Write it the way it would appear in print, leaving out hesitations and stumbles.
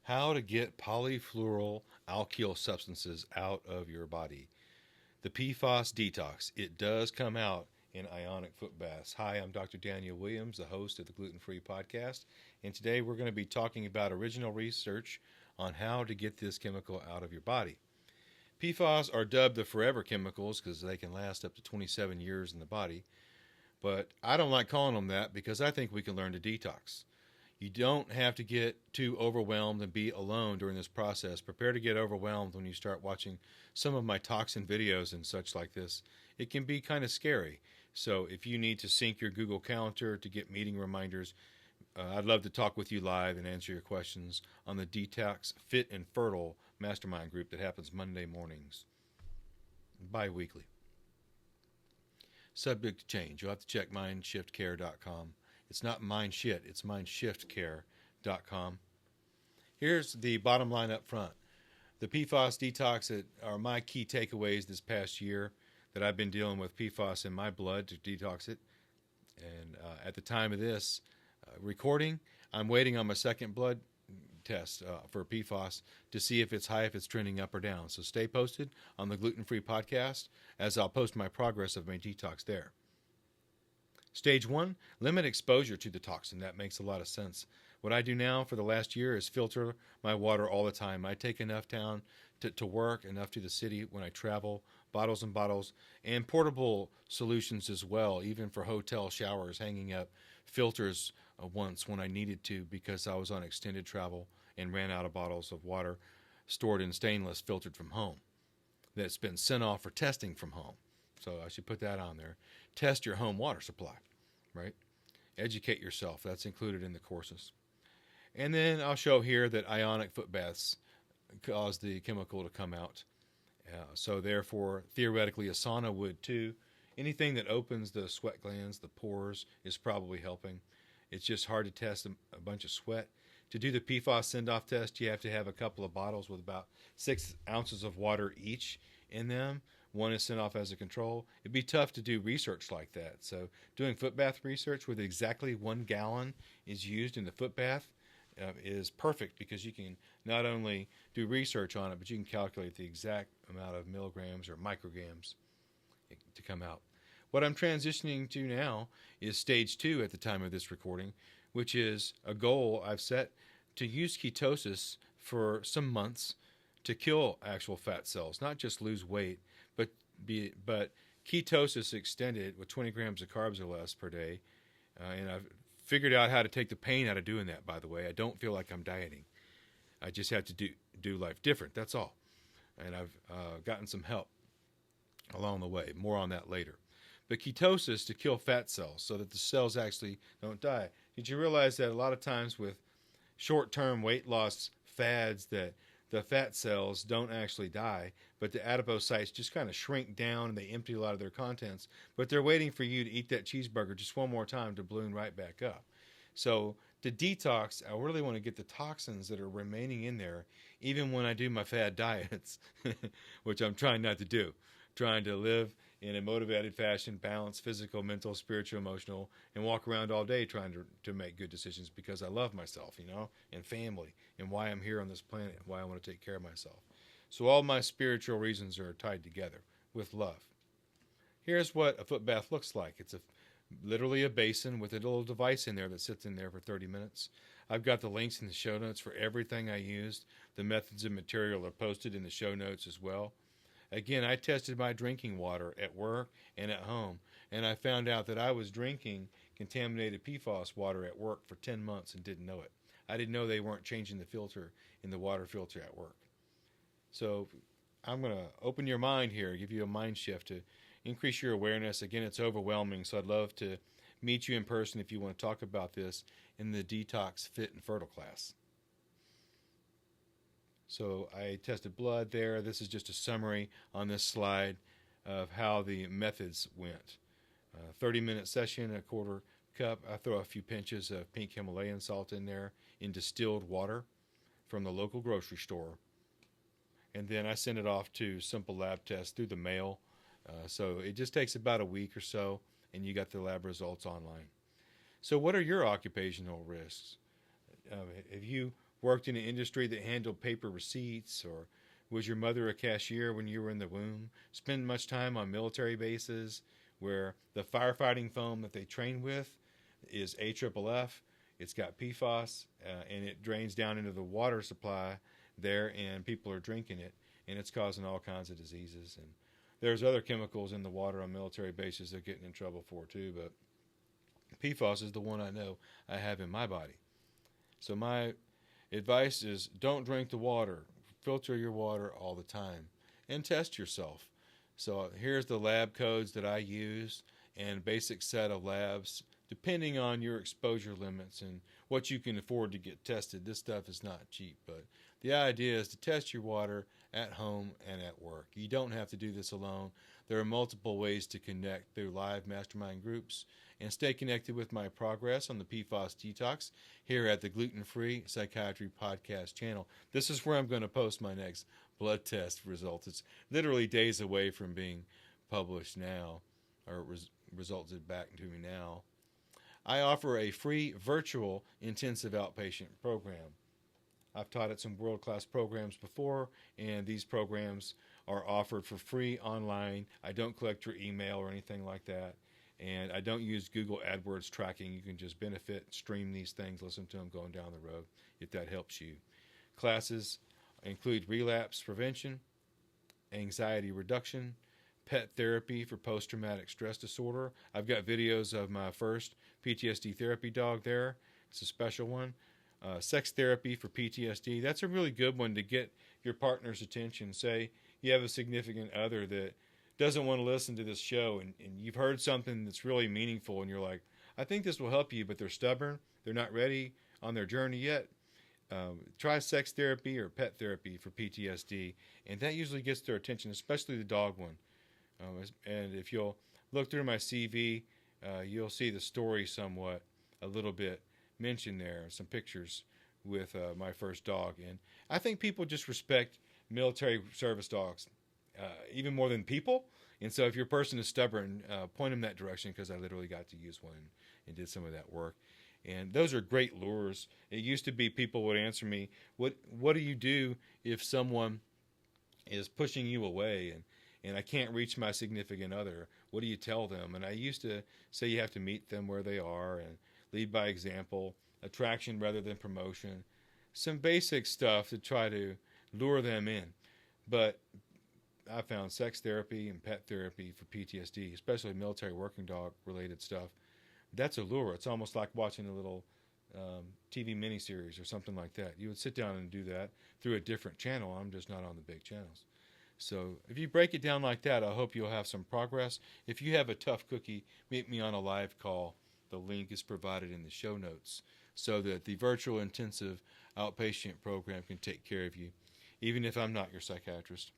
How to get polyfluoroalkyl substances out of your body. The PFAS detox. It does come out in ionic foot baths. Hi, I'm Dr. Daniel Williams, the host of the Gluten Free Podcast, and today we're going to be talking about original research on how to get this chemical out of your body. PFAS are dubbed the forever chemicals because they can last up to 27 years in the body, but I don't like calling them that because I think we can learn to detox. You don't have to get too overwhelmed and be alone during this process. Prepare to get overwhelmed when you start watching some of my toxin videos and such like this. It can be kind of scary. So if you need to sync your Google Calendar to get meeting reminders, I'd love to talk with you live and answer your questions on the Detox Fit and Fertile Mastermind group that happens Monday mornings, bi-weekly. Subject to change. You'll have to check mindshiftcare.com. It's not mindshit, it's mindshiftcare.com. Here's the bottom line up front. The PFAS detox are my key takeaways this past year that I've been dealing with PFAS in my blood to detox it. And at the time of this recording, I'm waiting on my second blood test for PFAS to see if it's high, if it's trending up or down. So stay posted on the Gluten Free Podcast as I'll post my progress of my detox there. Stage 1, limit exposure to the toxin. That makes a lot of sense. What I do now for the last year is filter my water all the time. I take enough down to work, enough to the city when I travel, bottles and bottles, and portable solutions as well, even for hotel showers, hanging up filters once when I needed to because I was on extended travel and ran out of bottles of water stored in stainless filtered from home that's been sent off for testing from home. So I should put that on there. Test your home water supply, right? Educate yourself. That's included in the courses. And then I'll show here that ionic foot baths cause the chemical to come out. So therefore, theoretically, a sauna would too. Anything that opens the sweat glands, the pores, is probably helping. It's just hard to test a bunch of sweat. To do the PFAS send-off test, you have to have a couple of bottles with about 6 ounces of water each in them. One is sent off as a control. It'd be tough to do research like that. So doing foot bath research with exactly 1 gallon is used in the foot bath is perfect because you can not only do research on it, but you can calculate the exact amount of milligrams or micrograms to come out. What I'm transitioning to now is stage 2 at the time of this recording, which is a goal I've set to use ketosis for some months to kill actual fat cells, not just lose weight, but ketosis extended with 20 grams of carbs or less per day. And I've figured out how to take the pain out of doing that, by the way. I don't feel like I'm dieting. I just have to do life different, that's all. And I've gotten some help along the way. More on that later. But ketosis to kill fat cells so that the cells actually don't die. Did you realize that a lot of times with short-term weight loss fads that the fat cells don't actually die, but the adipocytes just kind of shrink down and they empty a lot of their contents, but they're waiting for you to eat that cheeseburger just one more time to balloon right back up. So to detox, I really want to get the toxins that are remaining in there, even when I do my fad diets, which I'm trying not to do. Trying to live in a motivated fashion, balance physical, mental, spiritual, emotional, and walk around all day trying to make good decisions because I love myself, and family, and why I'm here on this planet, why I want to take care of myself. So all my spiritual reasons are tied together with love. Here's what a foot bath looks like. It's literally a basin with a little device in there that sits in there for 30 minutes. I've got the links in the show notes for everything I used. The methods and material are posted in the show notes as well. Again, I tested my drinking water at work and at home, and I found out that I was drinking contaminated PFAS water at work for 10 months and didn't know it. I didn't know they weren't changing the filter in the water filter at work. So I'm going to open your mind here, give you a mind shift to increase your awareness. Again, it's overwhelming, so I'd love to meet you in person if you want to talk about this in the Detox Fit and Fertile class. So I tested blood there. This is just a summary on this slide of how the methods went. 30-minute session, a quarter cup. I throw a few pinches of pink Himalayan salt in there in distilled water from the local grocery store. And then I send it off to simple lab tests through the mail. So it just takes about a week or so, and you got the lab results online. So what are your occupational risks? Have you worked in an industry that handled paper receipts, or was your mother a cashier when you were in the womb? Spend much time on military bases where the firefighting foam that they train with is AFFF. It's got PFAS, and it drains down into the water supply there, and people are drinking it, and it's causing all kinds of diseases. And there's other chemicals in the water on military bases they're getting in trouble for too, but PFAS is the one I know I have in my body. So my advice is don't drink the water. Filter your water all the time and test yourself. So here's the lab codes that I use and a basic set of labs depending on your exposure limits and what you can afford to get tested. This stuff is not cheap, but the idea is to test your water at home and at work. You don't have to do this alone. There are multiple ways to connect through live mastermind groups and stay connected with my progress on the PFAS Detox here at the Gluten Free Psychiatry Podcast channel. This is where I'm going to post my next blood test results. It's literally days away from being published now, or resulted back to me now. I offer a free virtual intensive outpatient program. I've taught at some world-class programs before, and these programs are offered for free online. I don't collect your email or anything like that, and I don't use Google AdWords tracking. You can just benefit, stream these things, listen to them going down the road if that helps you. Classes include relapse prevention, anxiety reduction, pet therapy for post-traumatic stress disorder. I've got videos of my first PTSD therapy dog there. It's a special one. Sex therapy for PTSD. That's a really good one to get your partner's attention. Say you have a significant other that doesn't want to listen to this show, and you've heard something that's really meaningful, and you're like, I think this will help you, but they're stubborn. They're not ready on their journey yet. Try sex therapy or pet therapy for PTSD, and that usually gets their attention, especially the dog one. And if you'll look through my CV, you'll see the story somewhat, a little bit mentioned there, some pictures with my first dog. And I think people just respect military service dogs even more than people. And so if your person is stubborn, point them that direction, because I literally got to use one and did some of that work. And those are great lures. It used to be people would answer me, what do you do if someone is pushing you away and I can't reach my significant other? What do you tell them? And I used to say you have to meet them where they are and lead by example, attraction rather than promotion, some basic stuff to try to lure them in. But I found sex therapy and pet therapy for PTSD, especially military working dog related stuff. That's a lure. It's almost like watching a little TV miniseries or something like that. You would sit down and do that through a different channel. I'm just not on the big channels. So if you break it down like that, I hope you'll have some progress. If you have a tough cookie, meet me on a live call. The link is provided in the show notes so that the virtual intensive outpatient program can take care of you, even if I'm not your psychiatrist.